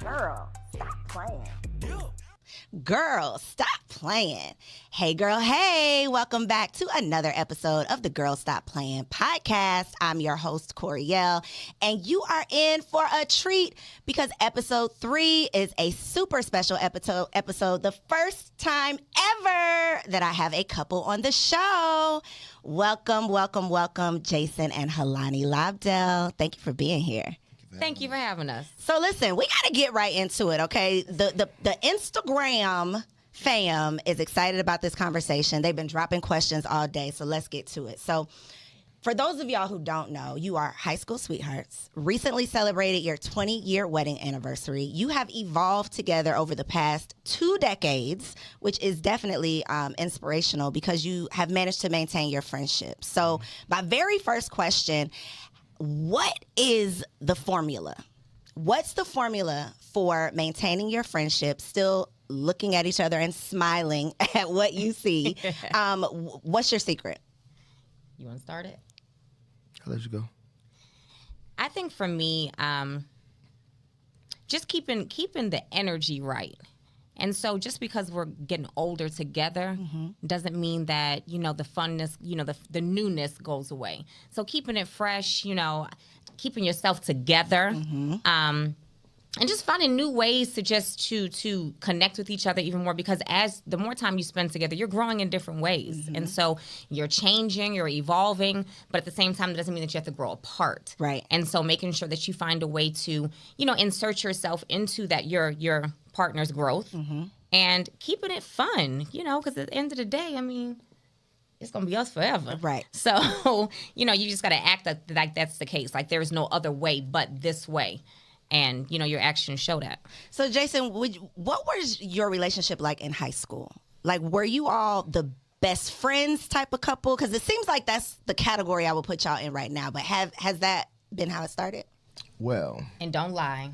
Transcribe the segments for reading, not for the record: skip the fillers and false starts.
Girl, stop playing. Girl, stop playing. Hey, girl, hey. Welcome back to another episode of the Girl Stop Playing podcast. I'm your host, Coriel, and you are in for a treat because episode 3 is a super special episode, the first time ever that I have a couple on the show. Welcome, welcome, welcome, Jason and Helani Lobdell. Thank you for being here. Thank you for having us. So listen, we got to get right into it, okay? The Instagram fam is excited about this conversation. They've been dropping questions all day, so let's get to it. So for those of y'all who don't know, you are high school sweethearts, recently celebrated your 20-year wedding anniversary. You have evolved together over the past 2 decades, which is definitely inspirational because you have managed to maintain your friendship. So my very first question, what is the formula? What's the formula for maintaining your friendship, still looking at each other and smiling at what you see? What's your secret? You want to start it? I'll let you go. I think for me, just keeping the energy right. And so just because we're getting older together doesn't mean that, the funness, the newness goes away. So keeping it fresh, keeping yourself together, and just finding new ways to connect with each other even more, because as the more time you spend together, you're growing in different ways. And so you're changing, you're evolving, but at the same time, that doesn't mean that you have to grow apart. Right. And so making sure that you find a way to, insert yourself into that, your partner's growth and keeping it fun, because at the end of the day, it's going to be us forever. Right. So, you just got to act like that's the case. Like there's no other way but this way. And, your actions show that. So, Jason, what was your relationship like in high school? Like, were you all the best friends type of couple? Because it seems like that's the category I would put y'all in right now. But has that been how it started? Well, And don't lie.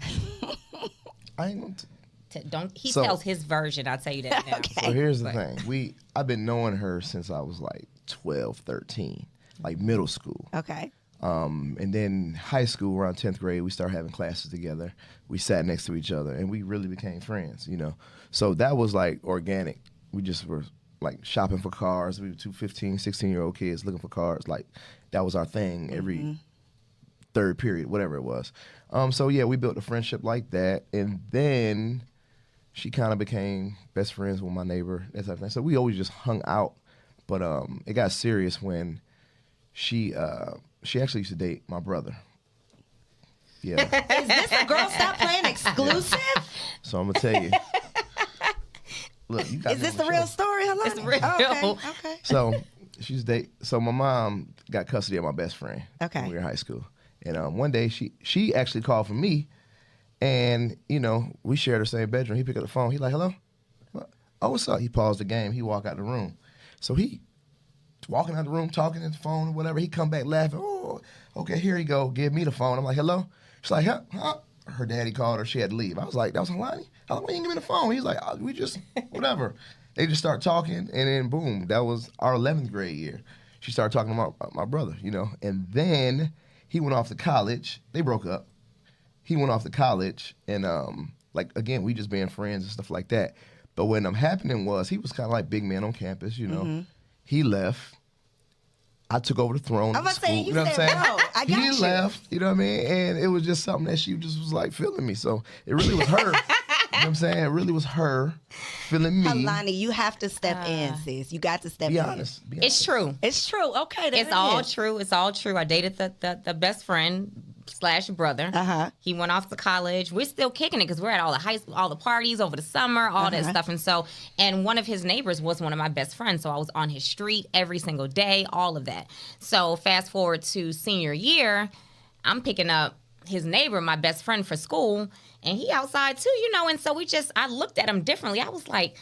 I ain't gonna He So- tells his version, I'll tell you that now. Okay. So here's the thing. I've been knowing her since I was like 12, 13, like middle school. Okay. And then high school, around 10th grade, we started having classes together. We sat next to each other, and we really became friends, So that was like organic. We just were like shopping for cars. We were 2 15, 16-year-old kids looking for cars. Like that was our thing every third period, whatever it was. So yeah, we built a friendship like that. And then she kind of became best friends with my neighbor, that type of thing. So we always just hung out. But it got serious when she actually used to date my brother. Yeah. Is this a Girl Stop Playing exclusive? So I'm gonna tell you. Look, you got Is this the real story, Helani? It's real. Oh, okay. So she used to date. So my mom got custody of my best friend. Okay. When we were in high school, and one day she actually called for me, and we shared the same bedroom. He picked up the phone. He like, hello. Oh, what's up? He paused the game. He walked out the room. So he walking out the room, talking on the phone or whatever. He come back laughing. Oh, okay, here you go. Give me the phone. I'm like, hello? She's like, huh? Her daddy called her. She had to leave. I was like, that was Helani? How long you didn't give me the phone? He's like, oh, we just, whatever. They just start talking, and then boom, that was our 11th grade year. She started talking about my brother, And then he went off to college. They broke up. He went off to college, and again, we just being friends and stuff like that. But what ended up happening was he was kind of like big man on campus, He left. I took over the throne. I'm about to say, school, you know what said, I'm saying? bro, I got he you. left, you know what I mean? And it was just something that she just was like feeling me. So it really was her. You know what I'm saying? It really was her feeling me. Helani, you have to step in, sis. You got to step Be in. honest. It's true. It's true. Okay. there It's it all is. true. It's all true. I dated the best friend / brother. He went off to college. We're still kicking it because we're at all the high school, all the parties over the summer, all that stuff. And one of his neighbors was one of my best friends. So I was on his street every single day, all of that. So fast forward to senior year, I'm picking up his neighbor, my best friend for school, and he outside too, And so I looked at him differently. I was like,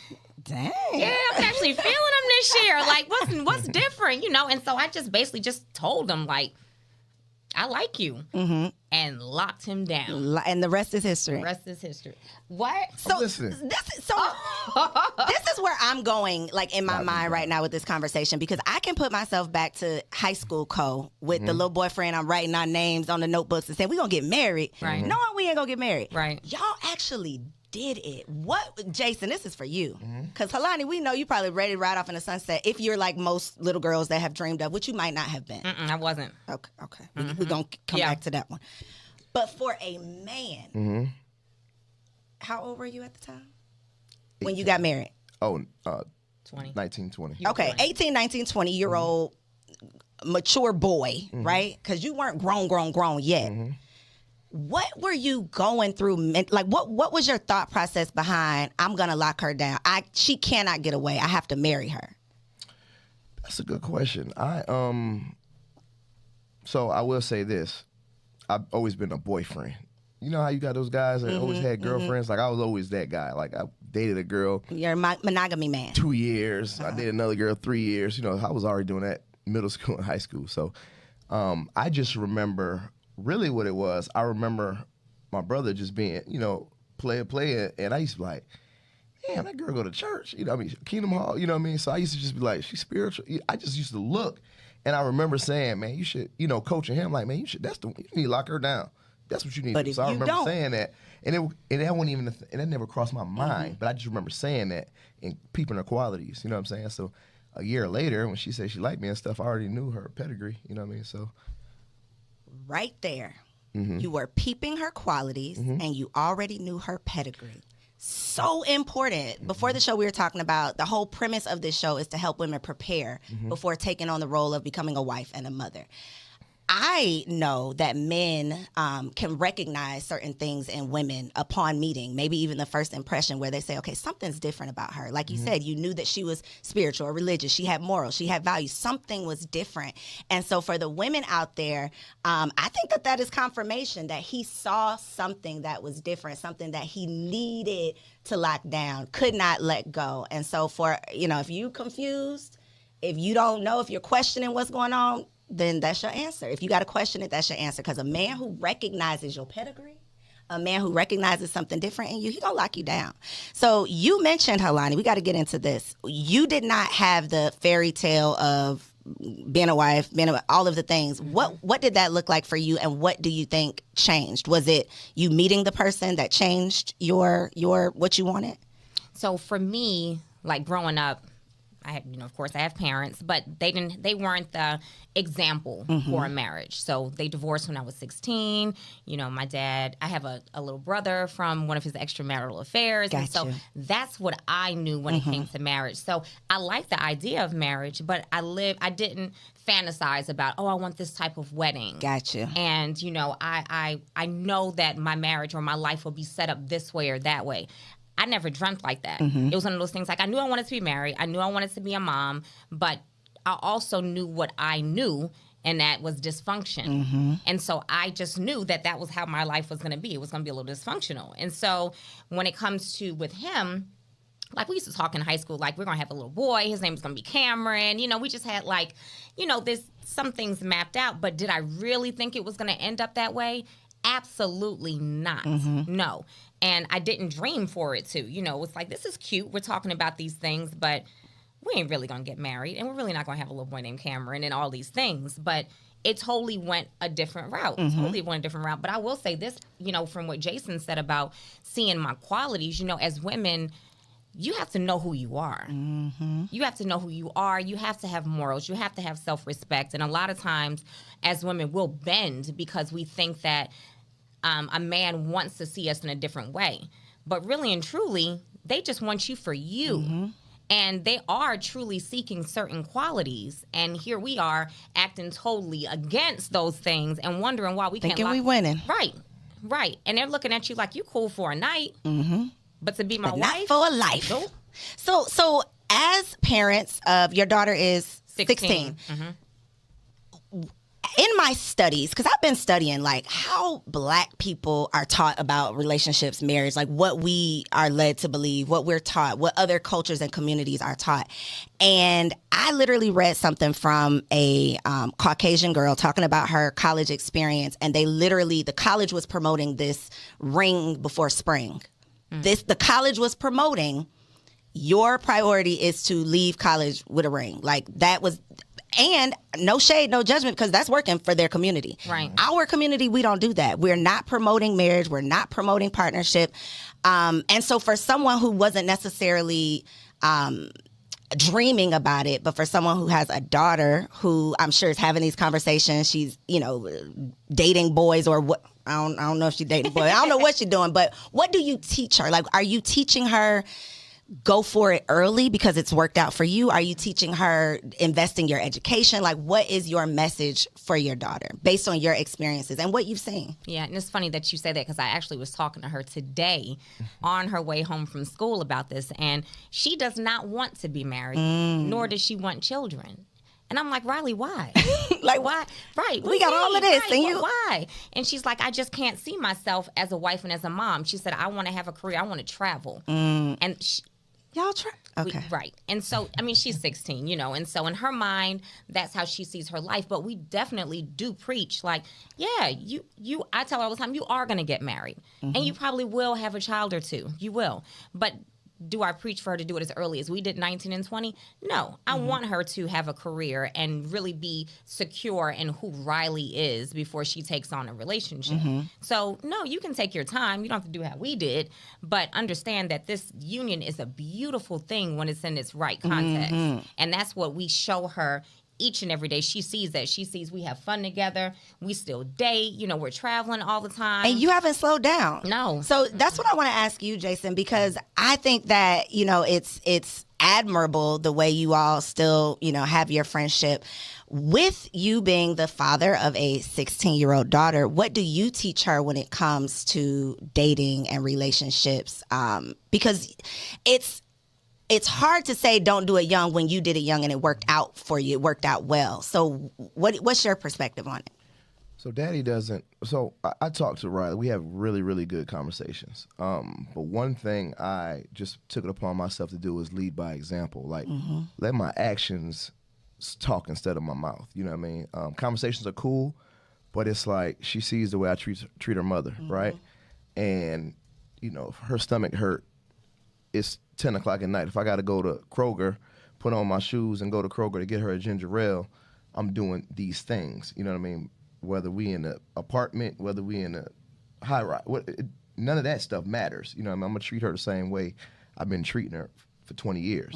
Dang. yeah, I'm actually feeling him this year. Like, what's different, And so I just basically just told him, like, I like you, and locked him down. And the rest is history. The rest is history. What? So listening. this is where I'm going, like in my mind right now with this conversation, because I can put myself back to high school with the little boyfriend. I'm writing our names on the notebooks and saying we're gonna get married, Right. knowing we ain't gonna get married. Right. Y'all actually did it. What, Jason? This is for you, because Helani, we know you probably ready to ride off in the sunset if you're like most little girls that have dreamed of, which you might not have been. I wasn't. Okay. We're gonna come back to that one. But for a man, how old were you at the time when you got married? Oh, 20. 19, 20. Okay, 18, 19, 20-year-old mature boy, right? Because you weren't grown yet. What were you going through? Like, what was your thought process behind, I'm going to lock her down? She cannot get away. I have to marry her. That's a good question. So I will say this. I've always been a boyfriend. You know how you got those guys that always had girlfriends? Like, I was always that guy. Like, I dated a girl You're a monogamy man. 2 years. I dated another girl 3 years. You know, I was already doing that middle school and high school. So I just remember really what it was. I remember my brother just being, you know, player, and I used to be like, damn, that girl go to church. You know what I mean? Kingdom Hall, you know what I mean? So I used to just be like, she's spiritual. I just used to look, and I remember saying, man, you should, you know, coaching him, like, man, you need to lock her down. That's what you need. But if so I you remember don't. saying that, and that wasn't even, and that never crossed my mind, but I just remember saying that and peeping her qualities, you know what I'm saying? So a year later, when she said she liked me and stuff, I already knew her pedigree, you know what I mean? So Right there. You were peeping her qualities, and you already knew her pedigree. So important. Before the show, we were talking about the whole premise of this show is to help women prepare before taking on the role of becoming a wife and a mother. I know that men can recognize certain things in women upon meeting, maybe even the first impression where they say, okay, something's different about her. Like you said, you knew that she was spiritual or religious. She had morals. She had values. Something was different. And so for the women out there, I think that is confirmation that he saw something that was different, something that he needed to lock down, could not let go. And so for, you know, if you confused, if you don't know, if you're questioning what's going on, then that's your answer. If you got to question it, that's your answer. Because a man who recognizes your pedigree, a man who recognizes something different in you, he gonna lock you down. So you mentioned, Helani, we got to get into this. You did not have the fairy tale of being a wife, all of the things. What did that look like for you, and what do you think changed? Was it you meeting the person that changed your what you wanted? So for me, like growing up, I had, you know, of course, I have parents, but they weren't the example for a marriage. So they divorced when I was 16. You know, my dad, I have a little brother from one of his extramarital affairs. And so that's what I knew when it came to marriage. So I like the idea of marriage, but I didn't fantasize about, oh, I want this type of wedding. Gotcha. And, you know, I know that my marriage or my life will be set up this way or that way. I never dreamt like that. It was one of those things like I knew I wanted to be married. I knew I wanted to be a mom, but I also knew what I knew, and that was dysfunction. And so I just knew that was how my life was going to be. It was going to be a little dysfunctional. And so when it comes to with him, like we used to talk in high school, like we're going to have a little boy. His name is going to be Cameron. You know, we just had like, you know, some things mapped out. But did I really think it was going to end up that way? Absolutely not. No. And I didn't dream for it to. You know, it's like, this is cute. We're talking about these things, but we ain't really going to get married. And we're really not going to have a little boy named Cameron and all these things. But it totally went a different route. But I will say this, you know, from what Jason said about seeing my qualities, you know, as women, you have to know who you are. You have to know who you are. You have to have morals. You have to have self-respect. And a lot of times as women, we'll bend because we think that a man wants to see us in a different way. But really and truly, they just want you for you. And they are truly seeking certain qualities. And here we are acting totally against those things and wondering why we Thinking can't we winning. Right. And they're looking at you like you cool for a night. But to be my But wife, not for a life. Nope. So as parents of your daughter is 16. in my studies, because I've been studying like how Black people are taught about relationships, marriage, like what we are led to believe, what we're taught, what other cultures and communities are taught. And I literally read something from a Caucasian girl talking about her college experience. And the college was promoting this ring before spring. The college was promoting your priority is to leave college with a ring. Like that was, and no shade, no judgment, because that's working for their community. Right. Our community, we don't do that. We're not promoting marriage. We're not promoting partnership. And so for someone who wasn't necessarily dreaming about it, but for someone who has a daughter who I'm sure is having these conversations, she's, dating boys or what. I don't know if she's dating boys. I don't know what she's doing, but what do you teach her? Like, are you teaching her go for it early because it's worked out for you? Are you teaching her invest in your education? Like, what is your message for your daughter based on your experiences and what you've seen? Yeah, and it's funny that you say that because I actually was talking to her today on her way home from school about this, and she does not want to be married, nor does she want children. And I'm like, Riley, why? Like, why? Right. We got all of this, right, and you. Why? And she's like, I just can't see myself as a wife and as a mom. She said, I want to have a career. I want to travel. And Y'all try. Okay. Right. And so, I mean, she's 16, and so in her mind, that's how she sees her life. But we definitely do preach like, yeah, I tell her all the time, you are going to get married and you probably will have a child or two. You will. But do I preach for her to do it as early as we did, 19 and 20? No, I want her to have a career and really be secure in who Riley is before she takes on a relationship. So, no, you can take your time. You don't have to do how we did, but understand that this union is a beautiful thing when it's in its right context. And that's what we show her each and every day. She sees that. She sees we have fun together. We still date. We're traveling all the time. And you haven't slowed down. No. So that's what I want to ask you, Jason, because I think that, it's admirable the way you all still, have your friendship. With you being the father of a 16-year-old daughter, what do you teach her when it comes to dating and relationships? Because it's hard to say don't do it young when you did it young and it worked out for you. It worked out well. So what's your perspective on it? So Daddy doesn't. So I talk to Riley. We have really, really good conversations. But one thing I just took it upon myself to do is lead by example. Like, let my actions talk instead of my mouth. You know what I mean? Conversations are cool, but it's like she sees the way I treat her mother, right? And, if her stomach hurt, it's 10 o'clock at night. If I got to go to Kroger, put on my shoes and go to Kroger to get her a ginger ale, I'm doing these things. You know what I mean? Whether we in an apartment, whether we in a high rise, none of that stuff matters. You know what I mean? I'm going to treat her the same way I've been treating her for 20 years,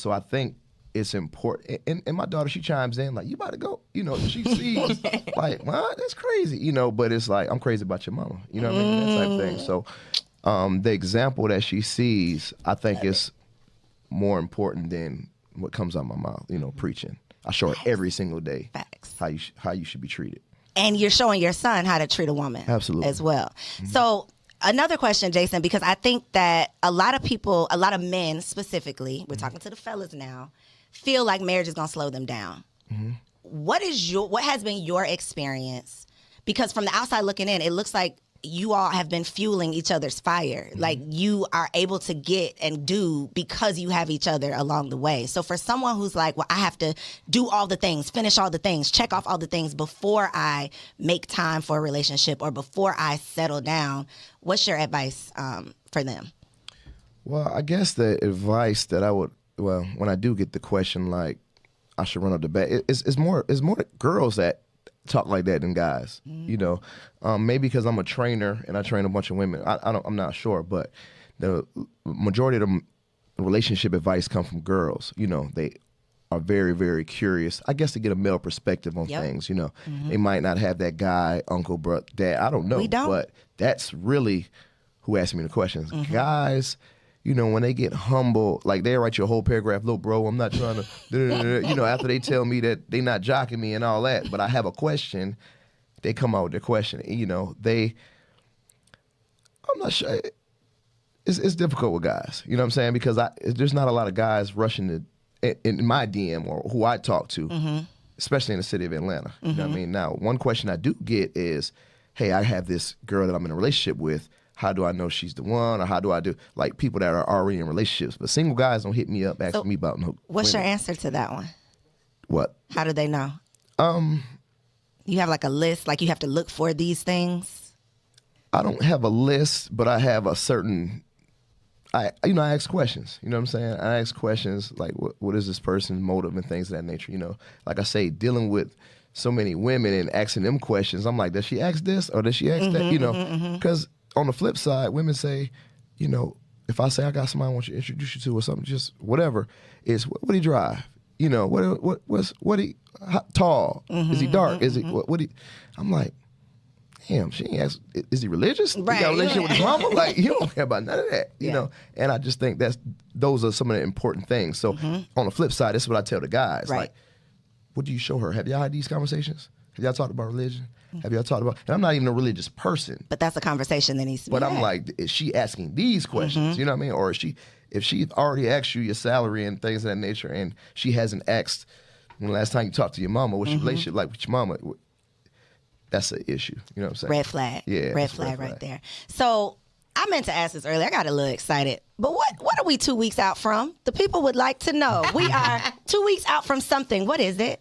So I think it's important. And my daughter, she chimes in like, you about to go? She sees like, well, that's crazy, but it's like, I'm crazy about your mama. You know what I mean? That type of thing. So the example that she sees, I think is more important than what comes out of my mouth, preaching. I show her every single day how you should be treated. And you're showing your son how to treat a woman. Absolutely. As well. So another question, Jason, because I think that a lot of men specifically, we're talking to the fellas now, feel like marriage is going to slow them down. What has been your experience? Because from the outside looking in, it looks like you all have been fueling each other's fire. Like you are able to get and do because you have each other along the way. So for someone who's like, well, I have to do all the things, finish all the things, check off all the things before I make time for a relationship or before I settle down, what's your advice for them? Well, I guess the advice that when I do get the question, like I should run up the back, it's more girls that talk like that than guys, maybe because I'm a trainer and I train a bunch of women. I'm not sure, but the majority of the relationship advice come from girls. They are very, very curious, I guess, to get a male perspective on things. They might not have that guy, uncle, brother, dad. I don't know, but that's really who asked me the questions. Guys, when they get humble, like they write you a whole paragraph, little bro, I'm not trying to, after they tell me that they not jocking me and all that, but I have a question, they come out with their question. I'm not sure. It's difficult with guys, you know what I'm saying? Because there's not a lot of guys rushing in my DM or who I talk to especially in the city of Atlanta. You know what I mean? Now, one question I do get is, hey, I have this girl that I'm in a relationship with. How do I know she's the one, or how do I do, like, people that are already in relationships? But single guys don't hit me up asking me about no. What's women. your answer to that one? What? How do they know? You have like a list, like you have to look for these things? I don't have a list, but I have a certain, I ask questions. You know what I'm saying? I ask questions like, what is this person's motive and things of that nature? You know, like I say, dealing with so many women and asking them questions, I'm like, does she ask this or does she ask that? You know, because on the flip side, women say, you know, if I say I got somebody I want you to introduce you to or something, just whatever, is what do he drive? You know, what he how tall? Is he dark? Is he what he? I'm like, damn, she ain't asked, is he religious? Right, He got a relationship with his mama? Like, you don't care about none of that, you know? And I just think those are some of the important things. So on the flip side, this is what I tell the guys. Right. Like, what do you show her? Have y'all had these conversations? Have y'all talked about religion? Have y'all talked about, and I'm not even a religious person. But that's a conversation that needs to be But I'm had. like, is she asking these questions? You know what I mean? Or if she already asked you your salary and things of that nature, and she hasn't asked when the last time you talked to your mama, what's your relationship like with your mama? That's an issue. You know what I'm saying? Red flag. Yeah, Red it's a flag right there. So I meant to ask this earlier. I got a little excited. But what are we 2 weeks out from? The people would like to know. We are 2 weeks out from something. What is it?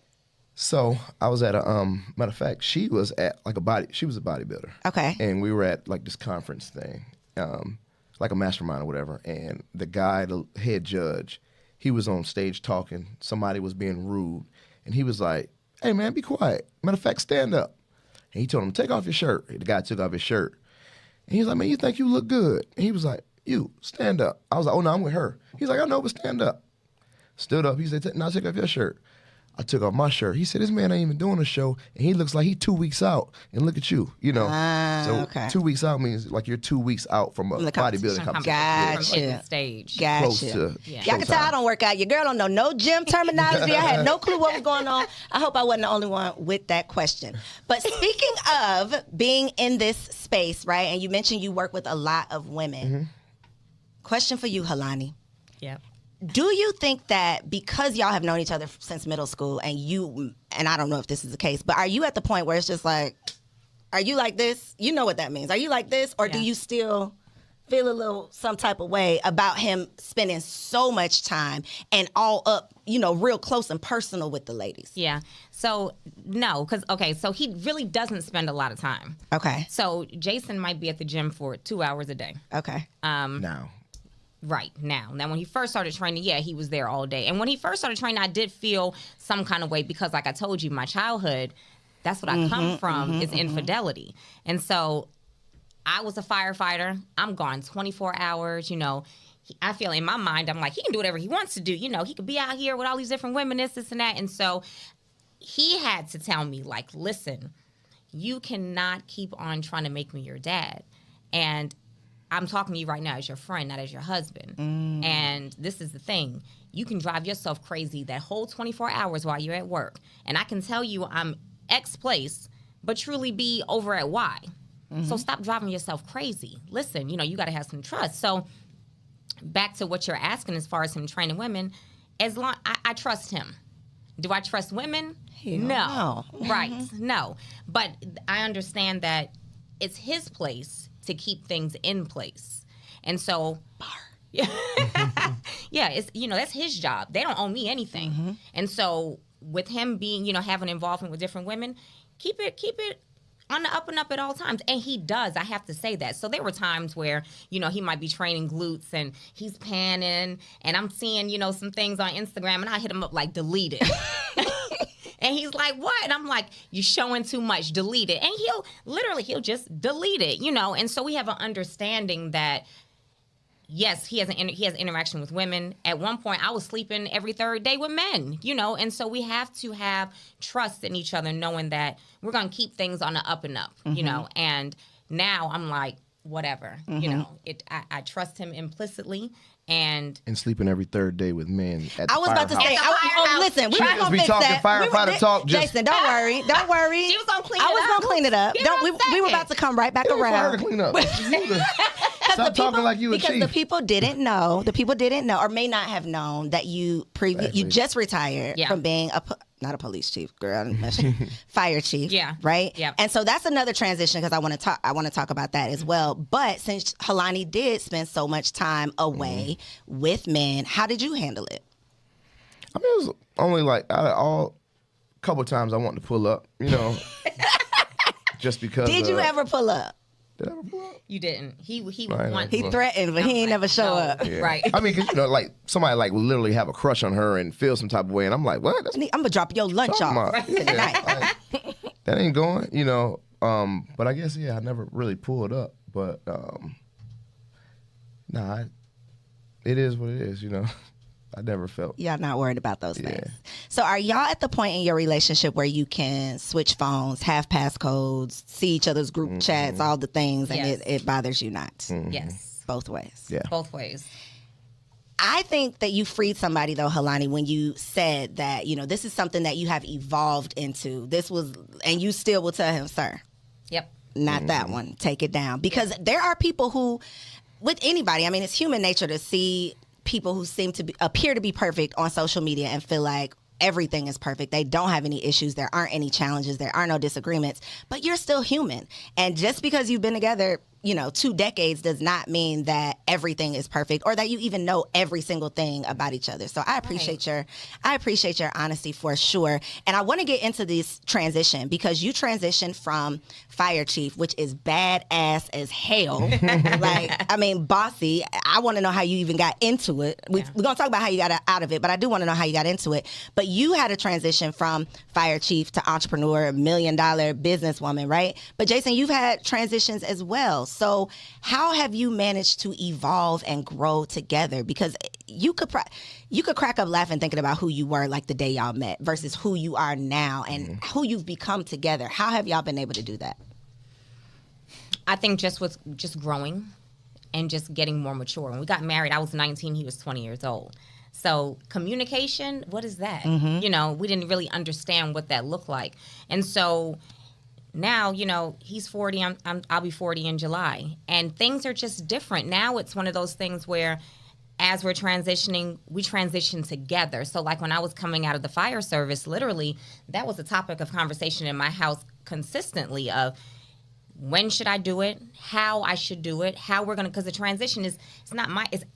So I was at a matter of fact, she was at like she was a bodybuilder. Okay. And we were at like this conference thing, like a mastermind or whatever. And the guy, the head judge, he was on stage talking. Somebody was being rude. And he was like, hey man, be quiet. Matter of fact, stand up. And he told him, take off your shirt. The guy took off his shirt. And he was like, man, you think you look good? And he was like, you, stand up. I was like, oh no, I'm with her. He's like, I know, but stand up. Stood up. He said, now take off your shirt. I took off my shirt. He said, this man ain't even doing a show, and he looks like he 2 weeks out. And look at you, you know. So okay. 2 weeks out means like you're 2 weeks out from a the bodybuilding competition. competition. Gotcha. From hitting the stage. Close Gotcha. to Yeah. Y'all can tell I showtime. don't work out. Your girl don't know no gym terminology. I had no clue what was going on. I hope I wasn't the only one with that question. But speaking of being in this space, right, and you mentioned you work with a lot of women. Question for you, Helani. Yep. Do you think that because y'all have known each other since middle school and I don't know if this is the case, but are you at the point where it's just like, are you like this? You know what that means. Are you like this? Or do Yeah. you still feel a little some type of way about him spending so much time and all up, you know, real close and personal with the ladies? Yeah. So no, so he really doesn't spend a lot of time. Okay. So Jason might be at the gym for 2 hours a day. Okay. Now. Right now. Now, when he first started training, yeah, he was there all day. And when he first started training, I did feel some kind of way because, like I told you, my childhood, that's what I come from is infidelity. And so I was a firefighter. I'm gone 24 hours, you know. I feel in my mind, I'm like, he can do whatever he wants to do. You know, he could be out here with all these different women, this and that. And so he had to tell me, like, listen, you cannot keep on trying to make me your dad. And I'm talking to you right now as your friend, not as your husband. And this is the thing. You can drive yourself crazy that whole 24 hours while you're at work. And I can tell you I'm X place, but truly be over at Y. So stop driving yourself crazy. Listen, you know, you got to have some trust. So back to what you're asking as far as him training women, as long I trust him. Do I trust women? No. Right. No. But I understand that it's his place to keep things in place. And so yeah, it's, you know, that's his job. They don't owe me anything. And so with him being, you know, having involvement with different women, keep it on the up and up at all times. And he does, I have to say that. So there were times where, you know, he might be training glutes and he's panning and I'm seeing, you know, some things on Instagram and I hit him up like, delete it. And he's like, what? And I'm like, you're showing too much, delete it. And he'll just delete it, you know? And so we have an understanding that, yes, he has interaction with women. At one point, I was sleeping every third day with men, you know? And so we have to have trust in each other, knowing that we're going to keep things on the up and up, you know? And now I'm like, whatever, you know? I trust him implicitly. And sleeping every third day with men at the I was about to say, firehouse. listen, we're She not just gonna be fix talking that. firefighter talk, just- Jason, don't worry. Don't worry. She was gonna clean I it was up. gonna clean it up. Give Don't, her a we were second. about to come right back For her around. to clean up. Stop The talking people- like you a because chief. the people didn't know, or may not have known that you Exactly. just retired Yeah. from being not a police chief, girl, I didn't mess you. Fire chief. Yeah. Right? Yeah. And so that's another transition because I want to talk about that as well. But since Helani did spend so much time away with men, how did you handle it? I mean, it was only like couple of times I wanted to pull up, just because. Did you ever pull up? Did I ever pull up? You didn't. He Right, want. He threatened, but he ain't never show no. up. Yeah. Right. I mean, 'cause, like somebody like will literally have a crush on her and feel some type of way, and I'm like, what? That's I'm gonna drop your lunch talking off about. tonight. That ain't going, But I guess I never really pulled up. But it is what it is, I never felt. Y'all not worried about those Yeah. things. So are y'all at the point in your relationship where you can switch phones, have passcodes, see each other's group chats, all the things, and Yes. it bothers you not? Yes. Both ways. Yeah. Both ways. I think that you freed somebody though, Helani, when you said that, this is something that you have evolved into. And you still will tell him, sir, Yep. not that one. Take it down. Because there are people who, with anybody, I mean, it's human nature to see people who appear to be perfect on social media and feel like everything is perfect. They don't have any issues. There aren't any challenges. There are no disagreements. But you're still human. And just because you've been together, 2 decades does not mean that everything is perfect or that you even know every single thing about each other. So I appreciate your honesty for sure. And I want to get into this transition because you transitioned from fire chief, which is badass as hell. Bossy. I want to know how you even got into it. We're going to talk about how you got out of it, but I do want to know how you got into it. But you had a transition from fire chief to entrepreneur, $1 million businesswoman, right? But Jason, you've had transitions as well. So how have you managed to evolve and grow together? Because you could crack up laughing thinking about who you were like the day y'all met versus who you are now and who you've become together. How have y'all been able to do that? I think just growing and just getting more mature. When we got married, I was 19, he was 20 years old. So communication, what is that? We didn't really understand what that looked like. And so now, he's 40, I'll be 40 in July. And things are just different. Now it's one of those things where as we're transitioning, we transition together. So like when I was coming out of the fire service, literally, that was a topic of conversation in my house consistently of when should I do it, how I should do it, how we're going to, because the transition it's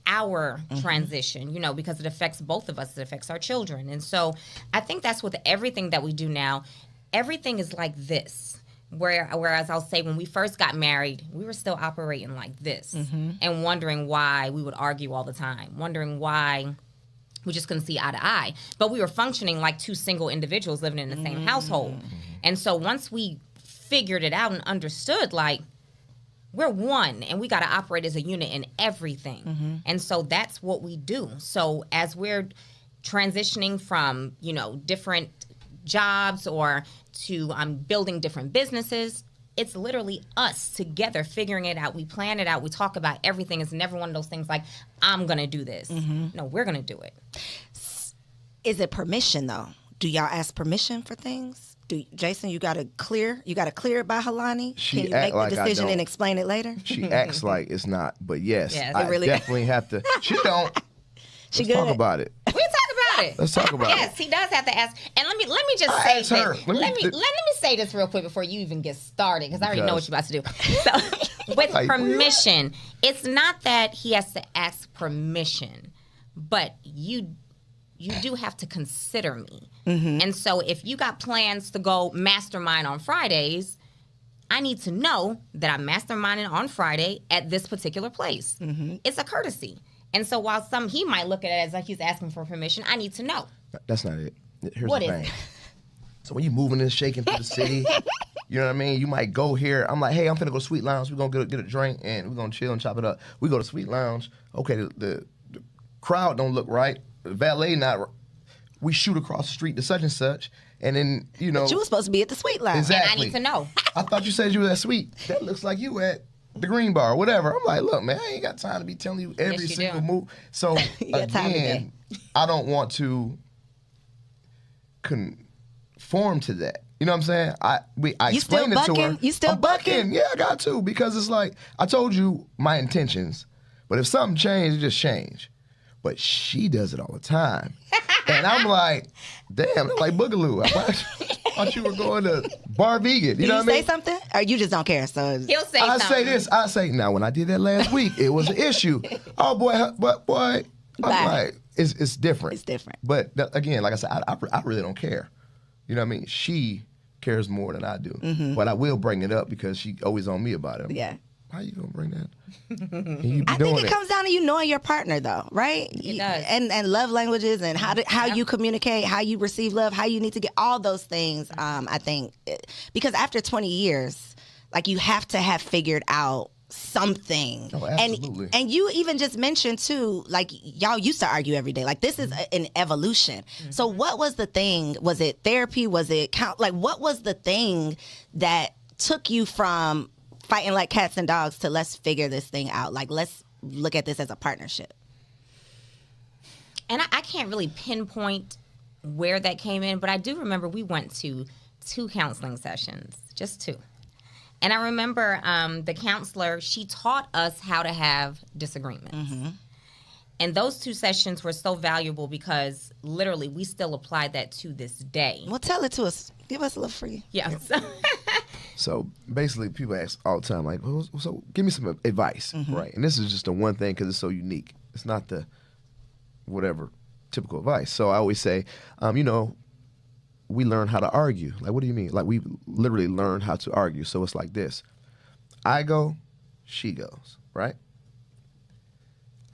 our transition, because it affects both of us. It affects our children. And so I think that's with everything that we do now. Everything is like this. Whereas I'll say when we first got married, we were still operating like this and wondering why we would argue all the time, wondering why we just couldn't see eye to eye. But we were functioning like two single individuals living in the same household. And so once we figured it out and understood, like, we're one and we got to operate as a unit in everything. And so that's what we do. So as we're transitioning from, different jobs or to building different businesses, it's literally us together figuring it out. We plan it out. We talk about everything. It's never one of those things like, I'm going to do this. No, we're going to do it. Is it permission though? Do y'all ask permission for things? Jason, you got to clear it by Helani? Can you make the decision and explain it later? She acts like it's not, but yes, Yes. I definitely have to. She don't. She Let's good. talk about it. We'll talk about it. Let's talk about Yes, he does have to ask. And let me just I say asked her. this. Let me- Let me say this real quick before you even get started, because I already know what Because- you're about to do. So, with Like, where you at? permission, it's not that he has to ask permission, but you do have to consider me. And so if you got plans to go mastermind on Fridays, I need to know that I'm masterminding on Friday at this particular place. It's a courtesy. And so while he might look at it as like he's asking for permission, I need to know. That's not it. Here's What the is thing. it? So when you moving and shaking through the city, you know what I mean? You might go here. I'm like, hey, I'm finna go Sweet Lounge. We're gonna get a drink and we're gonna chill and chop it up. We go to Sweet Lounge. Okay, the crowd don't look right. The valet not. We shoot across the street to such and such, and then You were supposed to be at the Sweet Lounge. Exactly. And I need to know. I thought you said you were at Sweet. That looks like you at the Green Bar or whatever. I'm like, look, man, I ain't got time to be telling you every Yes, you single do. move. So got time again, I don't want to conform to that. You know what I'm saying? I You still explained it to her. bucking? You still I'm bucking? Yeah, I got to, because it's like I told you my intentions, but if something changed, it just changed. but she does it all the time. And I'm like, damn, that's like Boogaloo. I thought you were going to Bar Vegan. Do You know you what I say mean? something? Or you just don't care? So He'll say I something. say this. I say, now, when I did that last week, it was an issue. Oh, boy, but boy, I'm Bye. like, it's different. It's different. But again, like I said, I really don't care. You know what I mean? She cares more than I do. But I will bring it up because she always on me about it. I'm Yeah. like, how you going to bring that? And you be I doing think it comes down to you knowing your partner, though, right? It does. And love languages and how you communicate, how you receive love, how you need to get all those things. I think because after 20 years, like you have to have figured out something. Oh, absolutely. And you even just mentioned too, like y'all used to argue every day. Like this is an evolution. So what was the thing? Was it therapy? Was it like what was the thing that took you from fighting like cats and dogs to let's figure this thing out? Like let's look at this as a partnership. And I can't really pinpoint where that came in, but I do remember we went to 2 counseling sessions, just 2. And I remember the counselor, she taught us how to have disagreements. And those 2 sessions were so valuable because literally we still apply that to this day. Well, tell it to us. Give us a little free. Yeah. So basically, people ask all the time, like, well, so give me some advice, right? And this is just the one thing because it's so unique. It's not the whatever typical advice. So I always say, we learn how to argue. Like, what do you mean? Like, we literally learn how to argue. So it's like this. I go, she goes, right?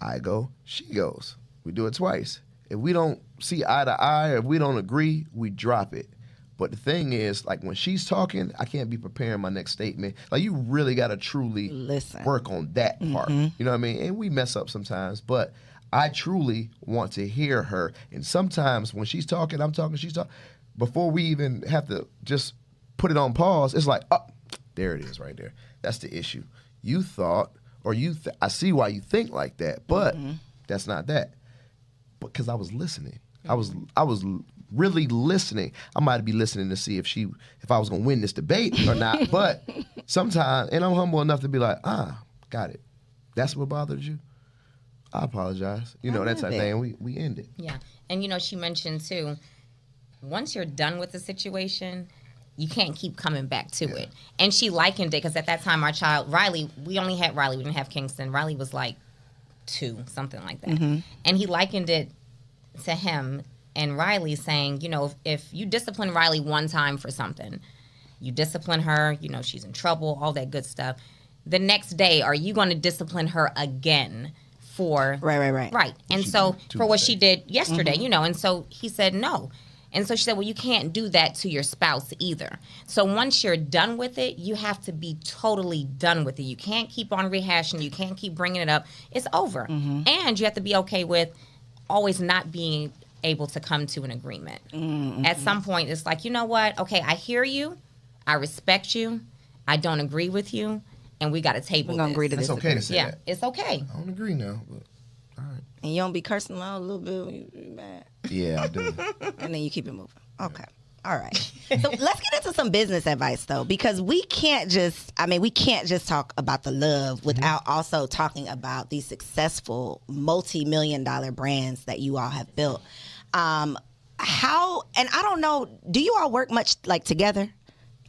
I go, she goes. We do it twice. If we don't see eye to eye, or if we don't agree, we drop it. But the thing is, like, when she's talking, I can't be preparing my next statement. Like, you really got to truly Listen. work on that part. You know what I mean? And we mess up sometimes, but I truly want to hear her. And sometimes when she's talking, I'm talking, she's talking. Before we even have to just put it on pause, it's like, oh, there it is right there. That's the issue. You thought, or I see why you think like that, but that's not that. Because I was listening. I was really listening. I might be listening to see if I was gonna win this debate or not. But sometimes, and I'm humble enough to be like, got it. That's what bothered you. I apologize. You know, that type of thing. We end it. Yeah. And, she mentioned, too, once you're done with the situation, you can't keep coming back to it. And she likened it because at that time, our child, Riley, we only had Riley. We didn't have Kingston. Riley was like 2, something like that. And he likened it to him and Riley saying, if you discipline Riley one time for something, you discipline her, she's in trouble, all that good stuff. The next day, are you going to discipline her again for... Right. Right. And so for what she did yesterday, and so he said no. And so she said, well, you can't do that to your spouse either. So once you're done with it, you have to be totally done with it. You can't keep on rehashing. You can't keep bringing it up. It's over. And you have to be okay with always not being able to come to an agreement. At some point, it's like, you know what? Okay, I hear you. I respect you. I don't agree with you. And we got to table We're gonna this. agree to It's okay to say Yeah, that. it's okay. I don't agree now, but all right. And you don't be cursing out a little bit when you mad. Yeah, I do. And then you keep it moving. Okay. All right. So let's get into some business advice though, because we can't just talk about the love without also talking about these successful multi-million-dollar brands that you all have built. How, and I don't know, do you all work much like together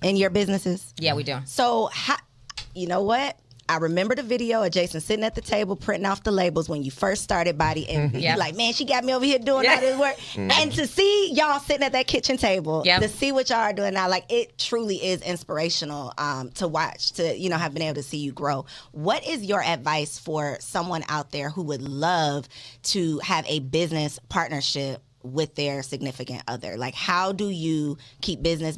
in your businesses? Yeah, we do. So, you know what? I remember the video of Jason sitting at the table printing off the labels when you first started Body Envy. Yep. You're like, man, she got me over here doing all this work. And to see y'all sitting at that kitchen table, to see what y'all are doing now, like it truly is inspirational to watch, to, have been able to see you grow. What is your advice for someone out there who would love to have a business partnership with their significant other? Like, how do you keep business,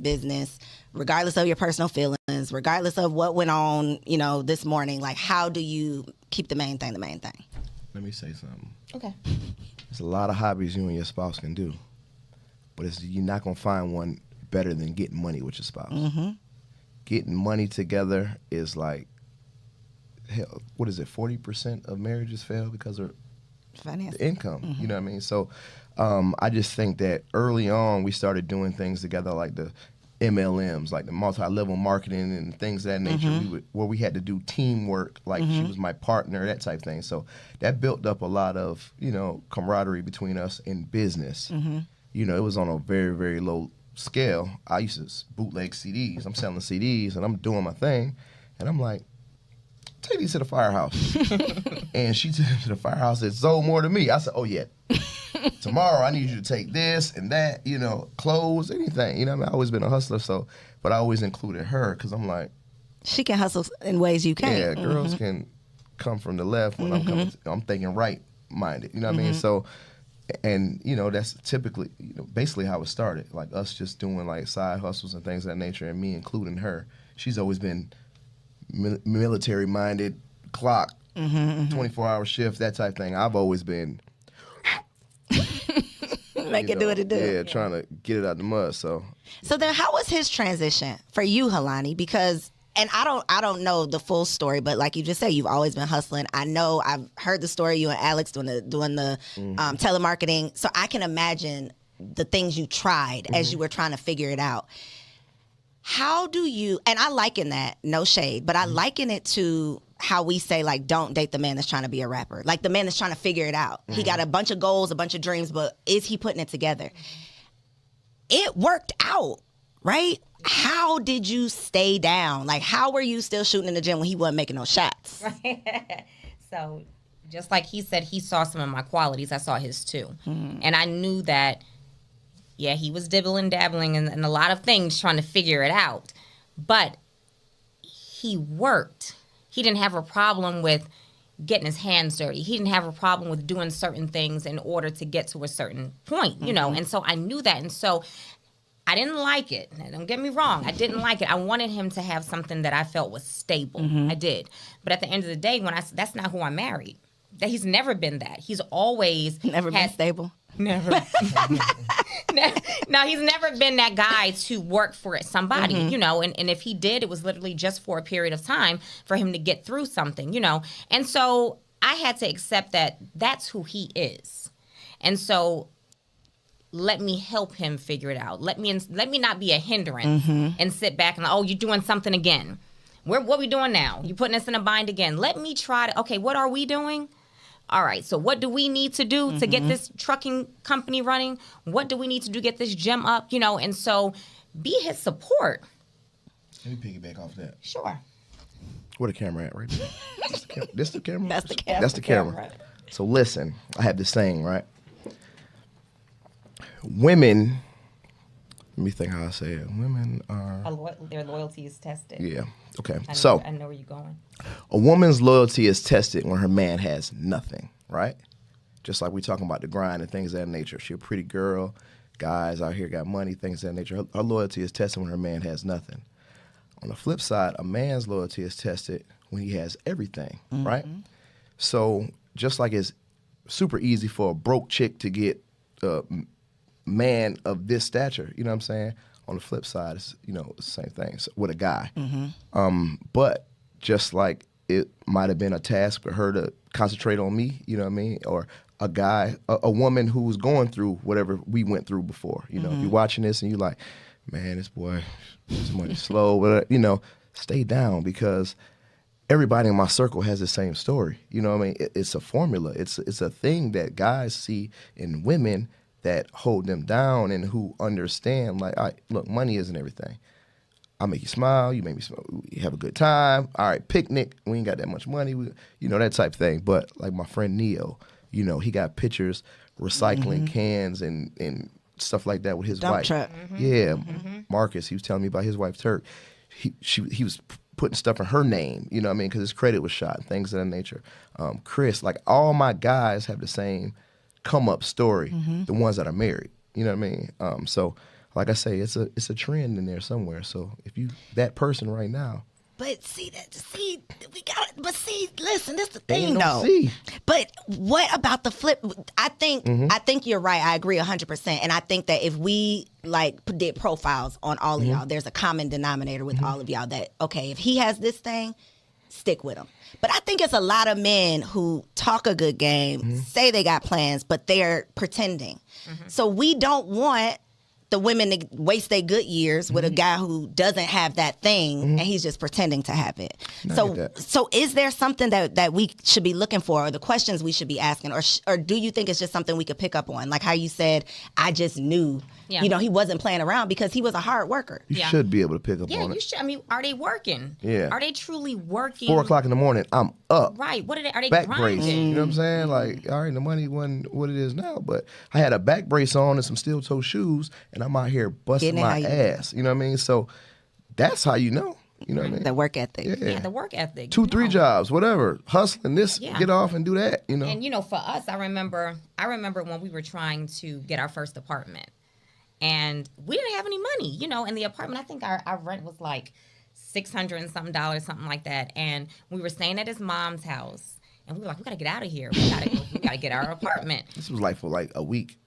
regardless of your personal feelings, regardless of what went on, this morning? Like, how do you keep the main thing the main thing? Let me say something. Okay. There's a lot of hobbies you and your spouse can do, but you're not going to find one better than getting money with your spouse. Getting money together is like, hell, what is it, 40% of marriages fail because of Finance. the income. You know what I mean? So I just think that early on we started doing things together, like MLMs, like the multi-level marketing and things of that nature, where we had to do teamwork, like she was my partner, that type thing. So that built up a lot of, camaraderie between us in business. It was on a very, very low scale. I used to bootleg CDs. I'm selling CDs and I'm doing my thing. And I'm like, take these to the firehouse. And she took them to the firehouse. It sold more to me. I said, oh, yeah. Tomorrow I need you to take this and that, clothes, anything. I've always been a hustler, but I always included her because I'm like, she can hustle in ways you can't. Yeah, girls can come from the left when I'm thinking right-minded. You know what I mean? So, and that's typically, basically how it started. Like us just doing like side hustles and things of that nature, and me including her. She's always been military-minded, clock, 24-hour shift, that type thing. I've always been make it do what it do. Yeah, trying to get it out the mud. So then, how was his transition for you, Helani? Because, and I don't know the full story, but like you just said, you've always been hustling. I know I've heard the story you and Alex doing the telemarketing. So I can imagine the things you tried as you were trying to figure it out. How do you? And I liken that, no shade, but I liken it to how we say, like, don't date the man that's trying to be a rapper. Like, the man that's trying to figure it out. He got a bunch of goals, a bunch of dreams, but is he putting it together? It worked out, right? How did you stay down? Like, how were you still shooting in the gym when he wasn't making no shots? Right. So, just like he said, he saw some of my qualities. I saw his too. And I knew that, yeah, he was dibbling, dabbling in a lot of things trying to figure it out. But he worked. He didn't have a problem with getting his hands dirty. He didn't have a problem with doing certain things in order to get to a certain point, And so I knew that. And so I didn't like it. Now, don't get me wrong. I didn't like it. I wanted him to have something that I felt was stable. I did. But at the end of the day, that's not who I married. That he's never been that. He's always been stable. Never. No, he's never been that guy to work for somebody, and if he did, it was literally just for a period of time for him to get through something, And so I had to accept that that's who he is. And so let me help him figure it out. Let me not be a hindrance and sit back and, oh, you're doing something again. What are we doing now? You're putting us in a bind again. Let me try to, okay, what are we doing? All right, so what do we need to do to get this trucking company running? What do we need to do to get this gym up? And so be his support. Let me piggyback off that. Sure. Where the camera at, right? This the camera? That's the camera. That's the camera. So listen, I have this saying, right? Women, let me think how I say it. Women are... Their loyalty is tested. Yeah, okay. I know where you're going. A woman's loyalty is tested when her man has nothing, right? Just like we talking about the grind and things of that nature. She a pretty girl, guys out here got money, things of that nature. Her loyalty is tested when her man has nothing. On the flip side, a man's loyalty is tested when he has everything, right? So just like it's super easy for a broke chick to get a man of this stature, you know what I'm saying? On the flip side, it's, it's the same thing with a guy. But just like it might have been a task for her to concentrate on me, you know what I mean? Or a guy, a woman who's going through whatever we went through before. If you're watching this and you're like, man, this boy is money slow, but stay down because everybody in my circle has the same story. You know what I mean? It's a formula. It's a thing that guys see in women that hold them down and who understand, like, all right, look, money isn't everything. I make you smile, you make me smile, we have a good time. All right, picnic, we ain't got that much money, that type of thing. But like my friend Neo, he got pictures recycling cans and stuff like that with his Dump wife. truck. Yeah, Marcus, he was telling me about his wife Turk. He was putting stuff in her name, you know what I mean, because his credit was shot and things of that nature. Chris, like all my guys have the same come up story, the ones that are married, you know what I mean? So like I say, it's a trend in there somewhere. So if you that person right now. But listen, this the thing though. See. But what about the flip? I think you're right. I agree 100%. And I think that if we did profiles on all of y'all, there's a common denominator with all of y'all that, okay, if he has this thing, stick with him. But I think it's a lot of men who talk a good game, say they got plans, but they're pretending. So we don't want the women to waste their good years with a guy who doesn't have that thing and he's just pretending to have it. So is there something that we should be looking for, or the questions we should be asking, or do you think it's just something we could pick up on? Like how you said, I just knew, he wasn't playing around because he was a hard worker. You should be able to pick up on Yeah, it. you should. I mean, are they working? Yeah. Are they truly working? 4 o'clock in the morning, I'm up. Right. What are they? Are they Back grinding? brace. You know what I'm saying? Like, all right, the money wasn't what it is now, but I had a back brace on and some steel toe shoes, and I'm out here busting Getting it my how you ass. You know what I mean? So that's how you know. You know what I mean? The work ethic. Yeah, the work ethic. 2, 3 jobs, whatever. Hustling this, get off and do that. You know. And you know, for us, I remember when we were trying to get our first apartment, and we didn't have any money. You know, in the apartment, I think our rent was like $600 and something, something like that. And we were staying at his mom's house, and we were like, we gotta get out of here. We gotta get our apartment. This was like for like a week.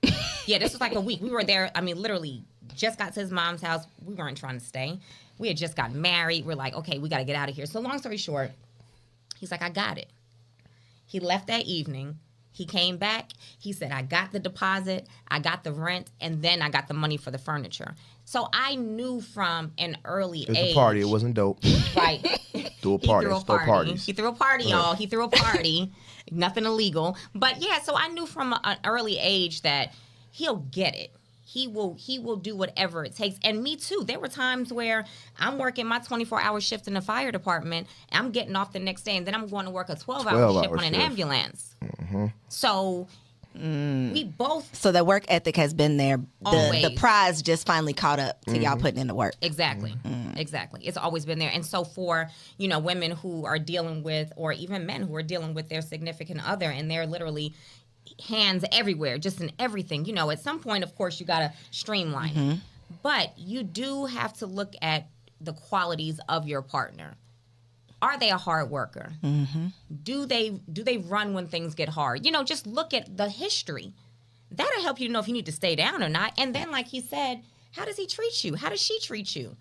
Yeah, this was like a week. We were there. I mean, literally, just got to his mom's house. We weren't trying to stay. We had just gotten married. We're like, okay, we got to get out of here. So long story short, he's like, I got it. He left that evening. He came back. He said, I got the deposit, I got the rent, and then I got the money for the furniture. So I knew from an early age. It was a party. It wasn't dope. Right. Threw a party. Throw parties. He threw a party, y'all. He threw a party. Nothing illegal. But yeah, so I knew from an early age that he'll get it. He will do whatever it takes. And me too. There were times where I'm working my 24-hour shift in the fire department. I'm getting off the next day, and then I'm going to work a 12-hour shift on an ambulance. Mm-hmm. So we both. So the work ethic has been there. The prize just finally caught up to y'all putting in the work. Exactly. Exactly. It's always been there. And so for, women who are dealing with, or even men who are dealing with their significant other, and they're literally hands everywhere, just in everything. At some point, of course, you got to streamline it. But you do have to look at the qualities of your partner. Are they a hard worker? Do they run when things get hard? Just look at the history. That'll help you to know if you need to stay down or not. And then, like he said, how does he treat you? How does she treat you?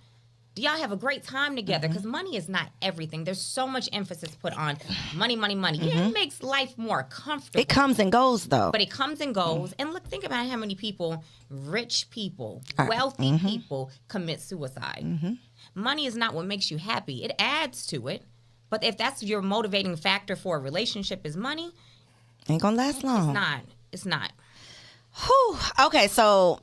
Do y'all have a great time together? Because money is not everything. There's so much emphasis put on money, money, money. Yeah, it makes life more comfortable. It comes and goes, though. But it comes and goes. And look, think about how many people, rich people, wealthy people, commit suicide. Money is not what makes you happy. It adds to it. But if that's your motivating factor for a relationship is money, ain't gonna last long. It's not. Whew. Okay, so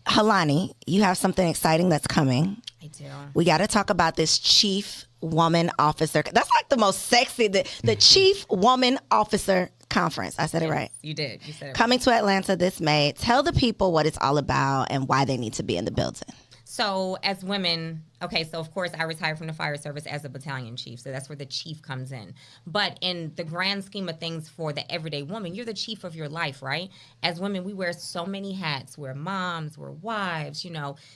Helani, you have something exciting that's coming. I do. We got to talk about this Chief Woman Officer. That's like the most sexy, the Chief Woman Officer Conference. I said it right. You did. You said it right. Coming to Atlanta this May. Tell the people what it's all about and why they need to be in the building. So as women, so of course I retired from the fire service as a battalion chief. So that's where the chief comes in. But in the grand scheme of things for the everyday woman, you're the chief of your life, right? As women, we wear so many hats. We're moms, we're wives,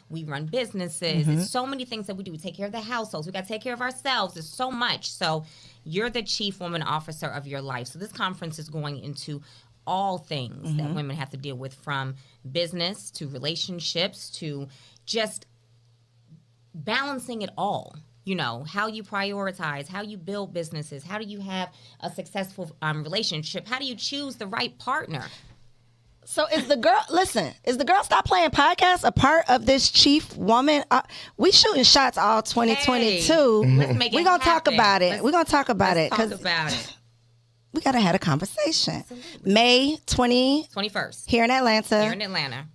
we run businesses. There's so many things that we do. We take care of the households. We got to take care of ourselves. There's so much. So you're the chief woman officer of your life. So this conference is going into all things that women have to deal with, from business to relationships to just balancing it all. How you prioritize, how you build businesses, how do you have a successful relationship, how do you choose the right partner. So is the girl Stop Playing podcast a part of this Chief Woman? We shooting shots all 2022. Let's make it We're going to talk happen. about it. We're going to talk about it. Talk about it. We got to have a conversation. Absolutely. May 21st. Here in Atlanta. Here in Atlanta.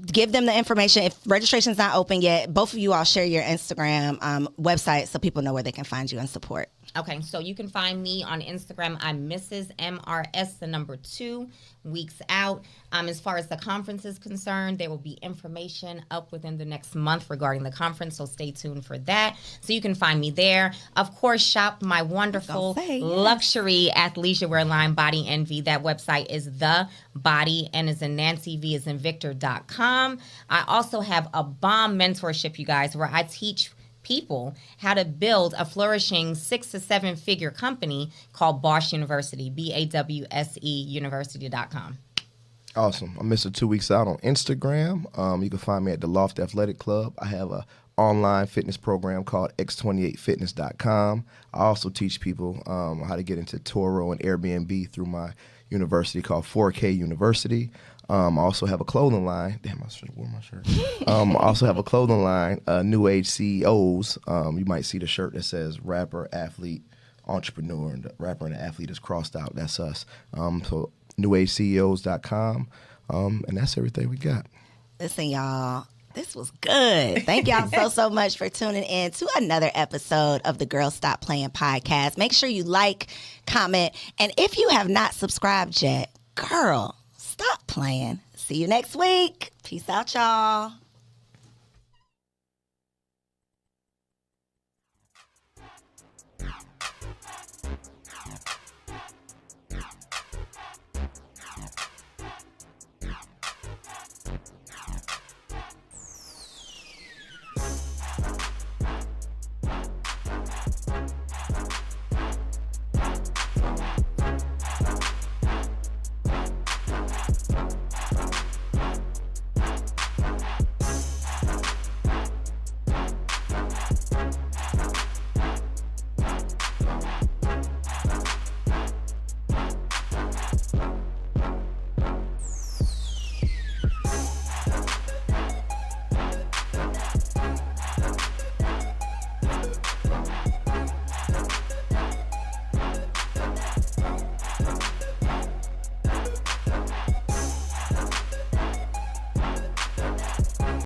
Give them the information. If registration's not open yet, both of you all share your Instagram website so people know where they can find you and support. Okay, so you can find me on Instagram. I'm Mrs. MRS, the number 2, weeks out. As far as the conference is concerned, there will be information up within the next month regarding the conference, so stay tuned for that. So you can find me there. Of course, shop my wonderful luxury athleisure wear line, Body Envy. That website is The Body, and is in Nancy, V is in Victor.com. I also have a bomb mentorship, you guys, where I teach people how to build a flourishing 6 to 7 figure company called Bosch University, BAWSE University.com. Awesome. I'm Mr. 2 Weeks Out on Instagram. You can find me at the Loft Athletic Club. I have a online fitness program called x28fitness.com. I also teach people how to get into Turo and Airbnb through my university called 4K University. I also have a clothing line. Damn, I should have worn my shirt. I also have a clothing line, New Age CEOs. You might see the shirt that says rapper, athlete, entrepreneur, and the rapper and the athlete is crossed out. That's us. So newageceos.com. And that's everything we got. Listen, y'all, this was good. Thank y'all so much for tuning in to another episode of the Girl Stop Playing podcast. Make sure you like, comment, and if you have not subscribed yet, girl, stop playing. See you next week. Peace out, y'all.